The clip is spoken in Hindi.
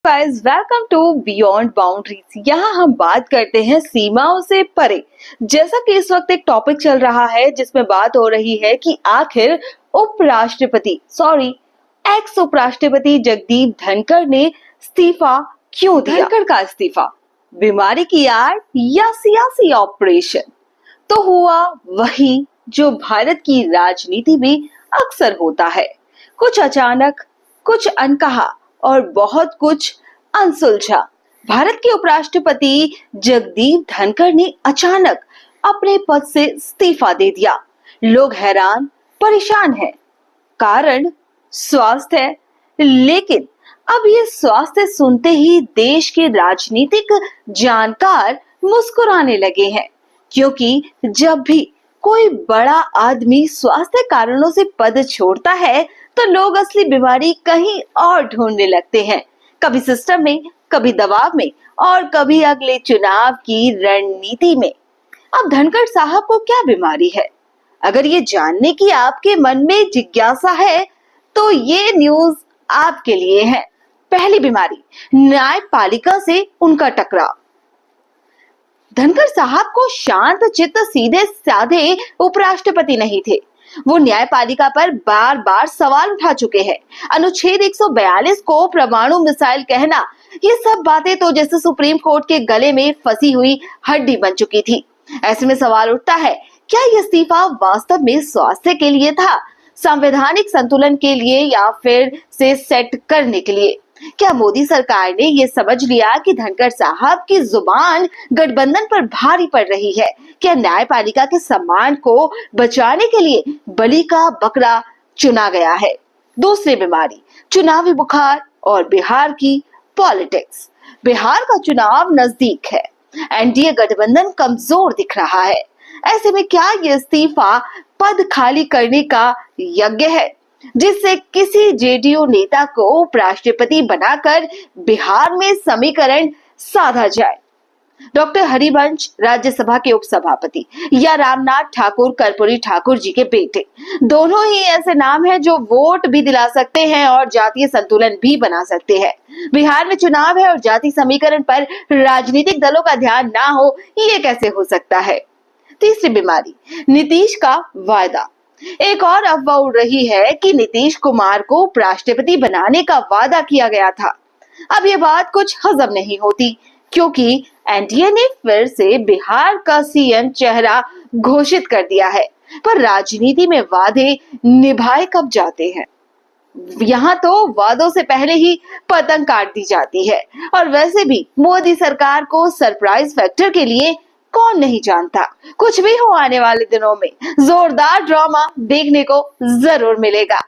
Guys, welcome to beyond boundaries. यहाँ हम बात करते हैं सीमाओं से परे। जैसा कि इस वक्त एक टॉपिक चल रहा है जिसमें बात हो रही है कि आखिर एक्स उपराष्ट्रपति जगदीप धनखड़ ने इस्तीफा क्यों दिया। धनखड़ का इस्तीफा बीमारी की आड़ या सियासी ऑपरेशन? तो हुआ वही जो भारत की राजनीति में अक्सर होता है, कुछ अचानक, कुछ अनकहा और बहुत कुछ अनसुलझा। भारत के उपराष्ट्रपति जगदीप धनखड़ ने अचानक अपने पद से इस्तीफा दे दिया। लोग हैरान परेशान हैं। कारण स्वास्थ्य है, लेकिन अब ये स्वास्थ्य सुनते ही देश के राजनीतिक जानकार मुस्कुराने लगे हैं, क्योंकि जब भी कोई बड़ा आदमी स्वास्थ्य कारणों से पद छोड़ता है तो लोग असली बीमारी कहीं और ढूंढने लगते हैं, कभी सिस्टम में, कभी दबाव में और कभी अगले चुनाव की रणनीति में। अब धनखड़ साहब को क्या बीमारी है? अगर ये जानने की आपके मन में जिज्ञासा है तो ये न्यूज आपके लिए है। पहली बीमारी, न्यायपालिका से उनका टकराव। धनखड़ साहब को शांत चित्त, सीधे साधे उपराष्ट्रपति नहीं थे। वो न्यायपालिका पर बार बार सवाल उठा चुके हैं। अनुच्छेद 142 को परमाणु मिसाइल कहना, ये सब बातें तो जैसे सुप्रीम कोर्ट के गले में फंसी हुई हड्डी बन चुकी थी। ऐसे में सवाल उठता है, क्या ये इस्तीफा वास्तव में स्वास्थ्य के लिए था, संवैधानिक संतुलन के लिए या फिर से सेट करने के लिए? क्या मोदी सरकार ने ये समझ लिया कि धनखड़ साहब की जुबान गठबंधन पर भारी पड़ रही है? क्या न्यायपालिका के सम्मान को बचाने के लिए बलि का बकरा चुना गया है? दूसरी बीमारी, चुनावी बुखार और बिहार की पॉलिटिक्स। बिहार का चुनाव नजदीक है, एनडीए गठबंधन कमजोर दिख रहा है। ऐसे में क्या ये इस्तीफा पद खाली करने का यज्ञ है, जिससे किसी जेडीयू नेता को उपराष्ट्रपति बनाकर बिहार में समीकरण साधा जाए? डॉक्टर हरिवंश राज्यसभा के उपसभापति या रामनाथ ठाकुर कर्पूरी ठाकुर जी के बेटे, दोनों ही ऐसे नाम हैं जो वोट भी दिला सकते हैं और जातीय संतुलन भी बना सकते हैं। बिहार में चुनाव है और जाति समीकरण पर राजनीतिक दलों का ध्यान ना हो, ये कैसे हो सकता है? तीसरी बीमारी, नीतीश का वायदा। एक और अफवाह उड़ रही है कि नीतीश कुमार को उपराष्ट्रपति बनाने का वादा किया गया था। अब ये बात कुछ हजम नहीं होती, क्योंकि एनडीए ने फिर से बिहार का सीएम चेहरा घोषित कर दिया है। पर राजनीति में वादे निभाए कब जाते हैं? यहाँ तो वादों से पहले ही पतंग काट दी जाती है। और वैसे भी मोदी सरकार को सरप्राइज फैक्टर के लिए कौन नहीं जानता। कुछ भी हो, आने वाले दिनों में जोरदार ड्रामा देखने को जरूर मिलेगा।